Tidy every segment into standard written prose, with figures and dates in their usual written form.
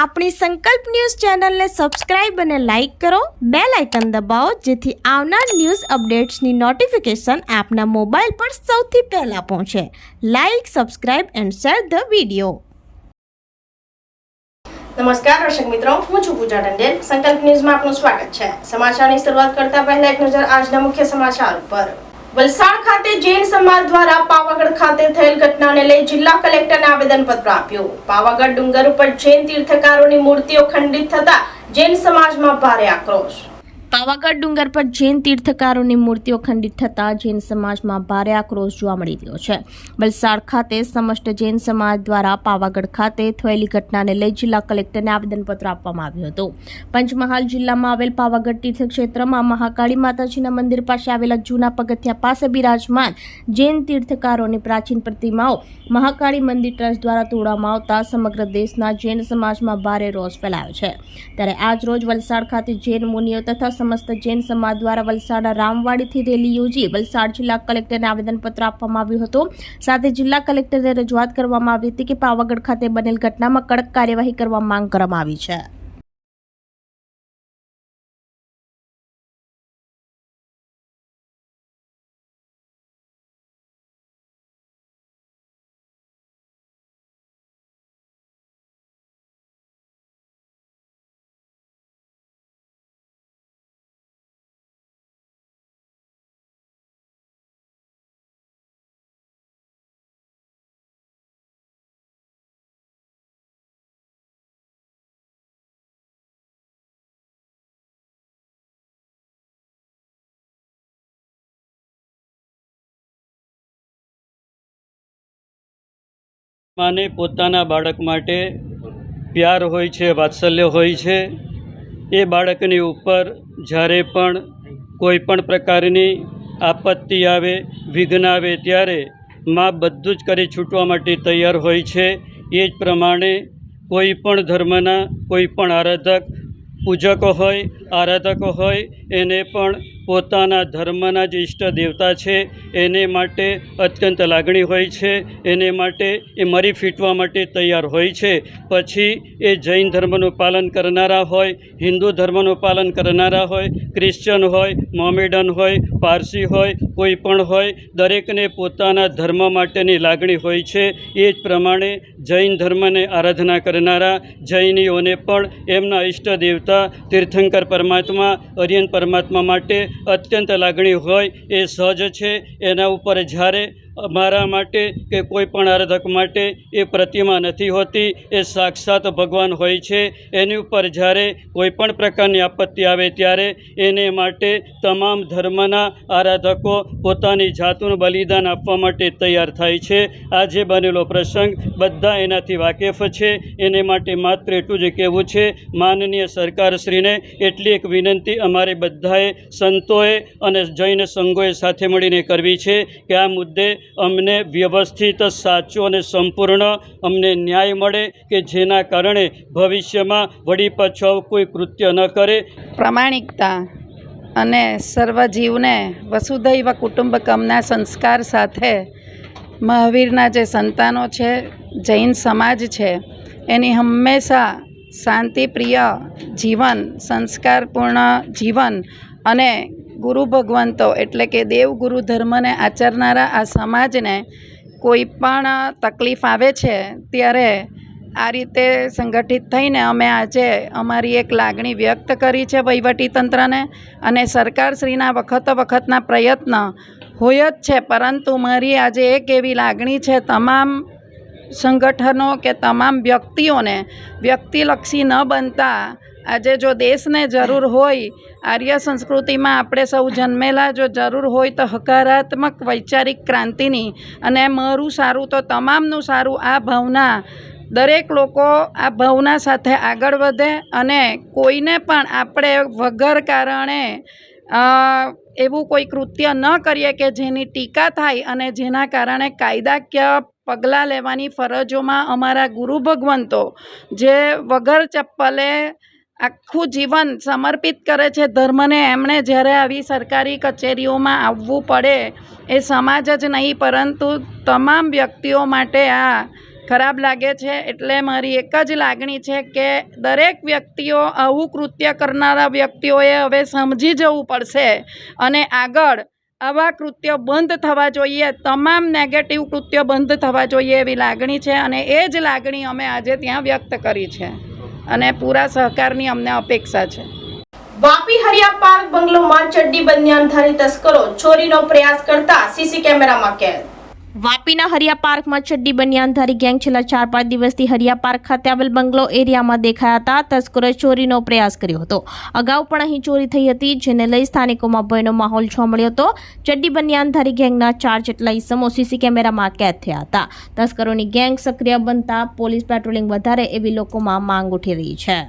આપણી સંકલ્પ ન્યૂઝ ચેનલને સબસ્ક્રાઇબ અને લાઇક કરો, બેલ આઇકન દબાવો જેથી આવનાર ન્યૂઝ અપડેટ્સની નોટિફિકેશન આપના મોબાઈલ પર સૌથી પહેલા પહોંચે. Like, subscribe and share the video. નમસ્કાર દર્શક મિત્રો, હું છું પૂજા ટંડેલ. સંકલ્પ ન્યૂઝમાં આપનું સ્વાગત છે. સમાચારની શરૂઆત કરતા પહેલા એક નજર આજના મુખ્ય સમાચાર પર. વલસાડ ખાતે જૈન સમાજ દ્વારા પાવાગઢ ખાતે થયેલ ઘટનાને લઈ જિલ્લા કલેક્ટરને આવેદનપત્ર આપ્યું. પાવાગઢ ડુંગર ઉપર જૈન તીર્થંકરોની મૂર્તિઓ ખંડિત થતા જૈન સમાજમાં ભારે આક્રોશ. પાવાગઢ ડુંગર પર જૈન તીર્થંકરોની મૂર્તિઓ ખંડિત થતા જૈન સમાજમાં ભારે આક્રોશ જોવા મળી રહ્યો છે. વલસાડ ખાતે સમસ્ત જૈન સમાજ દ્વારા પાવાગઢ ખાતે થયેલી ઘટનાને લઈ જિલ્લા કલેક્ટરને આવેદનપત્ર આપવામાં આવ્યું હતું. પંચમહાલ જિલ્લામાં આવેલ પાવાગઢ તીર્થક્ષેત્રમાં મહાકાળી માતાજીના મંદિર પાસે આવેલા જૂના પગથિયા પાસે બિરાજમાન જૈન તીર્થંકરોની પ્રાચીન પ્રતિમાઓ મહાકાળી મંદિર ટ્રસ્ટ દ્વારા તોડવામાં આવતા સમગ્ર દેશના જૈન સમાજમાં ભારે રોષ ફેલાયો છે. ત્યારે આજ રોજ વલસાડ ખાતે જૈન મુનિઓ તથા સમસ્ત જૈન સમાજ દ્વારા વલસાડના રામવાડીથી રેલી યોજી વલસાડ જિલ્લા કલેક્ટરને આવેદનપત્ર આપવામાં આવ્યું હતું. સાથે જિલ્લા કલેક્ટરને રજૂઆત કરવામાં આવી હતી કે પાવાગઢ ખાતે બનેલ ઘટનામાં કડક કાર્યવાહી કરવા માંગ કરવામાં આવી છે. માને પોતાના બાળક માટે પ્યાર હોય છે, વાત્સલ્ય હોય છે. એ બાળકની ઉપર જ્યારે પણ કોઈ પણ પ્રકારની આપત્તિ આવે, વિઘ્ન આવે ત્યારે મા બધું જ કરી છૂટવા માટે તૈયાર હોય છે. એ જ પ્રમાણે કોઈ પણ ધર્મના કોઈ પણ આરાધક, પૂજકો હોય, આરાધકો હોય, એને પણ પોતાના ધર્મના જે ઈષ્ટ દેવતા છે એને માટે અત્યંત લાગણી હોય છે. એને માટે એ મરી ફીટવા માટે તૈયાર હોય છે. પછી એ જૈન ધર્મનું પાલન કરનારા હોય, હિન્દુ ધર્મનું પાલન કરનારા હોય, ક્રિશ્ચન હોય, મોમેડન હોય, પારસી હોય, કોઈ પણ હોય, દરેકને પોતાના ધર્મ માટેની લાગણી હોય છે. એ જ પ્રમાણે જૈન ધર્મને આરાધના કરનારા જૈનીઓને પણ એમના ઈષ્ટ દેવતા તીર્થંકર પરમાત્મા, અરિયન પરમાત્મા માટે અત્યંત લાગણી હોય એ સહજ છે. એના ઉપર જ્યારે અમારા માટે કે કોઈ પણ આરાધક માટે એ પ્રતિમા નથી હોતી, એ સાક્ષાત ભગવાન હોય છે. એની ઉપર જ્યારે કોઈ પણ પ્રકારની આપત્તિ આવે ત્યારે એને માટે તમામ ધર્મના આરાધકો પોતાની જાતનું બલિદાન આપવા માટે તૈયાર થાય છે. આજે બનેલો પ્રસંગ બધા એનાથી વાકેફ છે. એને માટે માત્ર એટલું જ કહેવું છે, માનનીય સરકારશ્રીને એટલી એક વિનંતી અમારે બધાએ સંતોએ અને જૈન સંઘોએ સાથે મળીને કરવી છે કે આ મુદ્દે અમને વ્યવસ્થિત, સાચો અને સંપૂર્ણ અમને ન્યાય મળે કે જેના કારણે ભવિષ્યમાં વળી પાછું કોઈ કૃત્ય ન કરે. પ્રામાણિકતા અને સર્વજીવને વસુધૈવ કુટુંબકમના સંસ્કાર સાથે મહાવીરના જે સંતાનો છે, જૈન સમાજ છે, એની હંમેશા શાંતિપ્રિય જીવન, સંસ્કારપૂર્ણ જીવન અને ગુરુ ભગવંતો એટલે કે દેવગુરુ ધર્મને આચરનારા આ સમાજને કોઈ પણ તકલીફ આવે છે ત્યારે આ રીતે સંગઠિત થઈને અમે આજે અમારી એક લાગણી વ્યક્ત કરી છે વહીવટીતંત્રને. અને સરકારશ્રીના વખતના પ્રયત્ન હોય જ છે, પરંતુ મારી આજે એક એવી લાગણી છે તમામ સંગઠનો કે તમામ વ્યક્તિઓને વ્યક્તિલક્ષી ન બનતા આજે જો દેશને જરૂર હોય, આર્ય સંસ્કૃતિમાં આપણે સૌ જન્મેલા, જો જરૂર હોય તો હકારાત્મક વૈચારિક ક્રાંતિની અને મારું સારું તો તમામનું સારું, આ ભાવના દરેક લોકો આ ભાવના સાથે આગળ વધે અને કોઈને પણ આપણે વગર કારણે એવું કોઈ કૃત્ય ન કરીએ કે જેની ટીકા થાય અને જેના કારણે કાયદાકીય પગલાં લેવાની ફરજોમાં અમારા ગુરુ ભગવંતો જે વગર ચપ્પલે આખું જીવન સમર્પિત કરે છે ધર્મને, એમણે જ્યારે આવી સરકારી કચેરીઓમાં આવવું પડે એ સમાજ જ નહીં પરંતુ તમામ વ્યક્તિઓ માટે આ ખરાબ લાગે છે. એટલે મારી એક જ લાગણી છે કે દરેક વ્યક્તિઓ આવું કૃત્ય કરનારા વ્યક્તિઓએ હવે સમજી જવું પડશે અને આગળ આવા કૃત્યો બંધ થવા જોઈએ, તમામ નેગેટિવ કૃત્યો બંધ થવા જોઈએ એવી લાગણી છે અને એ જ લાગણી અમે આજે ત્યાં વ્યક્ત કરી છે અને પૂરા સહકારની અમને અપેક્ષા છે. વાપી હરિયા પાર્ક બંગલોમાં ચડ્ડી બનિયાનધારી તસ્કરો ચોરીનો પ્રયાસ કરતા સીસી કેમેરામાં કેદ. વાપીના હરિયા પાર્કમાં ચડ્ડી બનિયાનધારી ગેંગ છેલ્લા 4-5 દિવસથી હરિયા પાર્ક ખાતે આવેલ બંગલો એરિયામાં દેખાયા હતા. તસ્કરોએ ચોરીનો પ્રયાસ કર્યો હતો. અગાઉ પણ અહીં ચોરી થઈ હતી, જેને લઈ સ્થાનિકોમાં ભયનો માહોલ જોવા મળ્યો હતો. ચડ્ડી બનિયાનધારી ગેંગના 4 જેટલા ઇસમો સીસી કેમેરામાં કેદ થયા હતા. તસ્કરોની ગેંગ સક્રિય બનતા પોલીસ પેટ્રોલિંગ વધારે એવી લોકોમાં માંગ ઉઠી રહી છે.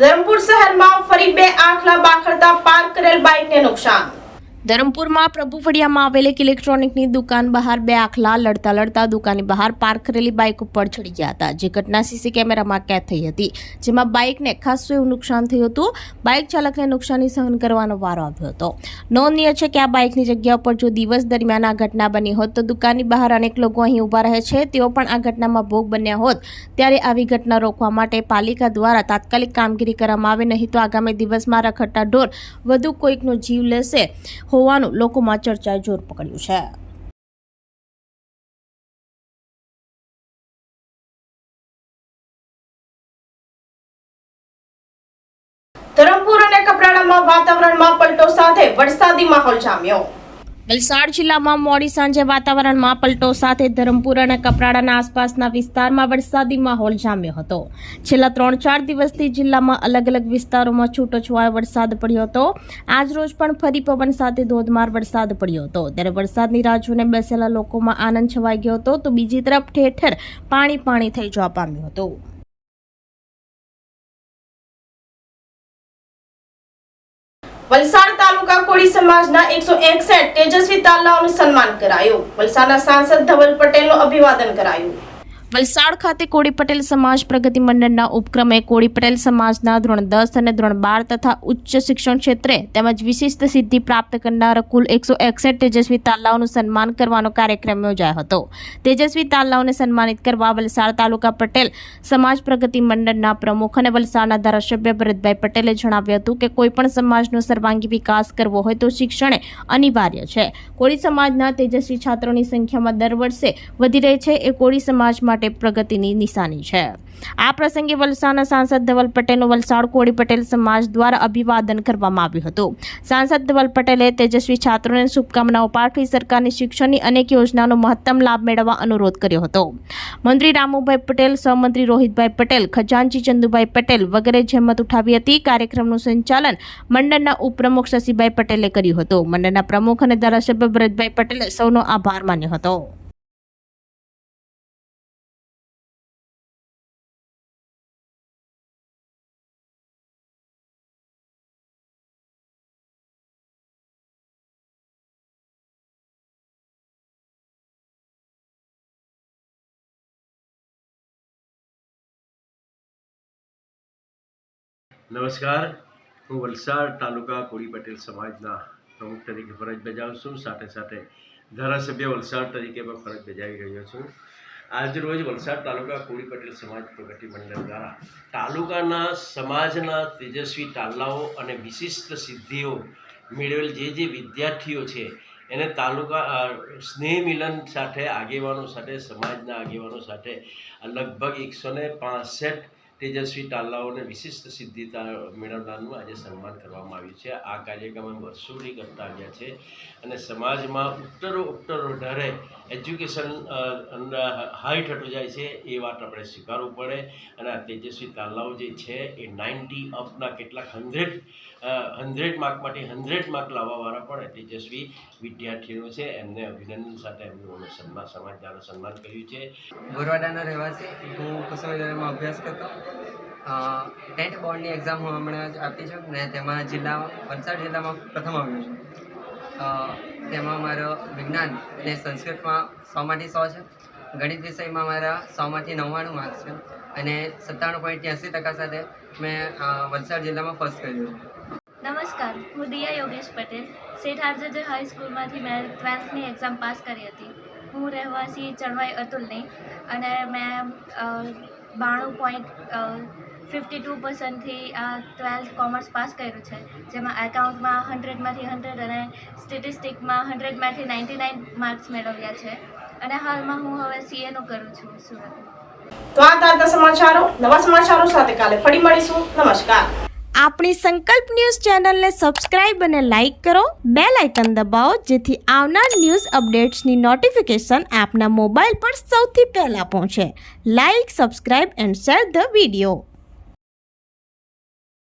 ધરમપુર શહેરમાં ફરી 2 આખલા બાખડતા પાર્ક કરેલ બાઇકને નુકસાન. ધરમપુરમાં પ્રભુફળિયામાં આવેલ એક ઇલેક્ટ્રોનિકની દુકાન બહાર 2 આખલા લડતા દુકાનની બહાર પાર્ક કરેલી બાઇક ઉપર ચડી ગયા હતા, જે ઘટના સીસી કેમેરામાં કેદ થઈ હતી, જેમાં બાઇકને ખાસું એવું નુકસાન થયું હતું. બાઇક ચાલકને નુકસાની સહન કરવાનો વારો આવ્યો હતો. નોંધનીય છે કે આ બાઇકની જગ્યા પર જો દિવસ દરમિયાન આ ઘટના બની હોત તો દુકાનની બહાર અનેક લોકો અહીં ઊભા રહે છે, તેઓ પણ આ ઘટનામાં ભોગ બન્યા હોત. ત્યારે આવી ઘટના રોકવા માટે પાલિકા દ્વારા તાત્કાલિક કામગીરી કરવામાં આવે, નહીં તો આગામી દિવસમાં રખડતા ઢોર વધુ કોઈકનો જીવ લેશે હોવાનું લોકોમાં ચર્ચાએ જોર પકડ્યું છે. ધરમપુર અને કપરાડામાં વાતાવરણમાં પલટો સાથે વરસાદી માહોલ જામ્યો. વલસાડ જિલ્લામાં મોડી સાંજે વાતાવરણમાં પલટો સાથે ધરમપુર અને કપરાડાના આસપાસના વિસ્તારમાં વરસાદી માહોલ જામ્યો હતો. છેલ્લા 3-4 દિવસથી જિલ્લામાં અલગ અલગ વિસ્તારોમાં છૂટોછવાયો વરસાદ પડ્યો હતો. આજ રોજ પણ ફરી પવન સાથે ધોધમાર વરસાદ પડ્યો હતો. ત્યારે વરસાદની રાહ જોઈને બેસેલા લોકોમાં આનંદ છવાઈ ગયો હતો, તો બીજી તરફ ઠેર ઠેર પાણી થઈ જવા પામ્યું હતું. વલસાડ તાલુકા કોળી સમાજના 161 તેજસ્વી તાલાઓનું સન્માન કરાયું. વલસાડના સાંસદ ધવલ પટેલનું અભિવાદન કરાયું. વલસાડ ખાતે કોળી પટેલ સમાજ પ્રગતિ મંડળના ઉપક્રમે કોળી પટેલ સમાજના ધોરણ 10 અને ધોરણ 12 તથા ઉચ્ચ શિક્ષણ ક્ષેત્રે તેમજ વિશિષ્ટ સિદ્ધિ પ્રાપ્ત કરનાર કુલ 161 તેજસ્વી તાલાઓનું સન્માન કરવાનો કાર્યક્રમ યોજાયો હતો. તેજસ્વી તાલાઓને સન્માનિત કરવા વલસાડ તાલુકા પટેલ સમાજ પ્રગતિ મંડળના પ્રમુખ અને વલસાડના ધારાસભ્ય ભરતભાઈ પટેલે જણાવ્યું હતું કે કોઈપણ સમાજનો સર્વાંગી વિકાસ કરવો હોય તો શિક્ષણ અનિવાર્ય છે. કોળી સમાજના તેજસ્વી છાત્રોની સંખ્યામાં દર વર્ષે વધી રહી છે, એ કોળી સમાજ માટે પ્રગતિની નિશાની છે. આ પ્રસંગે વલસાડના સાંસદ ધવલ પટેલનું વલસાડ કોળી પટેલ સમાજ દ્વારા અભિવાદન કરવામાં આવ્યું હતું. સાંસદ ધવલ પટેલે તેજસ્વી છાત્રોને શુભકામનાઓ પાઠવી સરકારની શિક્ષણની અનેક યોજનાનો મહત્તમ લાભ મેળવવા અનુરોધ કર્યો હતો. મંત્રી રામુભાઈ પટેલ, સહમંત્રી રોહિતભાઈ પટેલ, ખજાનચી ચંદુભાઈ પટેલ વગેરે જહેમત ઉઠાવી હતી. કાર્યક્રમનું સંચાલન મંડળના ઉપપ્રમુખ શશીભાઈ પટેલે કર્યું હતું. મંડળના પ્રમુખ અને ધારાસભ્ય ભરતભાઈ પટેલે સૌનો આભાર માન્યો હતો. નમસ્કાર, હું વલસાડ તાલુકા કોળી પટેલ સમાજના પ્રમુખ તરીકે ફરજ બજાવું છું. સાથે ધારાસભ્ય વલસાડ તરીકે પણ ફરજ બજાવી રહ્યો છું. આજરોજ વલસાડ તાલુકા કોળી પટેલ સમાજ પ્રગતિ મંડળ દ્વારા તાલુકાના સમાજના તેજસ્વી તાલાઓ અને વિશિષ્ટ સિદ્ધિઓ મેળવેલ જે વિદ્યાર્થીઓ છે એને તાલુકા સ્નેહ મિલન સાથે આગેવાનો સાથે સમાજના આગેવાનો સાથે લગભગ 165 તેજસ્વી તાલાઓને વિશિષ્ટ સિદ્ધિ મેળવનારનું આજે સન્માન કરવામાં આવ્યું છે. આ કાર્યક્રમ અમે વર્ષોથી કરતા આવ્યા છે અને સમાજમાં ઉત્તરો વધારે એજ્યુકેશન હાઈ થતું જાય છે એ વાત આપણે સ્વીકારવું પડે. અને આ તેજસ્વી તાલાઓ જે છે એ 90 અપના કેટલાક 100 100 માર્કમાંથી 100 માર્ક લાવવાવાળા પણ તેજસ્વી વિદ્યાર્થીઓ છે. એમને અભિનંદન સાથે એમનું સમાજ દ્વારા સન્માન કર્યું છે. બોરવાડાનો રહેવાસી, હું કુસુમ વિદ્યાલયમાં અભ્યાસ કરતો. 10th બોર્ડની એક્ઝામ હું હમણાં જ આપી છું ને તેમાં વલસાડ જિલ્લામાં પ્રથમ આવ્યો છું. તેમાં મારો વિજ્ઞાન અને સંસ્કૃતમાં 100માંથી 100 છે. ગણિત વિષયમાં મારા 100માંથી 99 માર્ક્સ છે અને 97.83% સાથે મેં વલસાડ જિલ્લામાં ફર્સ્ટ કર્યું છે. નમસ્કાર, હું દિયા યોગેશ પટેલ શેઠ આરજે હાઈસ્કૂલમાંથી મેં 12થની એક્ઝામ પાસ કરી હતી. હું રહેવાસી ચણવાઈ અતુલની અને મેં 92.52%થી 12th કોમર્સ પાસ કર્યું છે, જેમાં એકાઉન્ટમાં 100માંથી 100 અને સ્ટેટિસ્ટિકમાં 100માંથી 99 માર્ક્સ મેળવ્યા છે અને હાલમાં હું હવે CAનું કરું છું સુરત. તો આ તાજા સમાચારો. નવા સમાચારો સાથે કાલે ફરી મળીશું. નમસ્કાર. આપણી સંકલ્પ ન્યૂઝ ચેનલને સબસ્ક્રાઇબ અને લાઇક કરો, બેલ આઇકન દબાવો જેથી આવનાર ન્યૂઝ અપડેટ્સની નોટિફિકેશન આપના મોબાઈલ પર સૌથી પહેલા પહોંચે. Like, subscribe and share the video.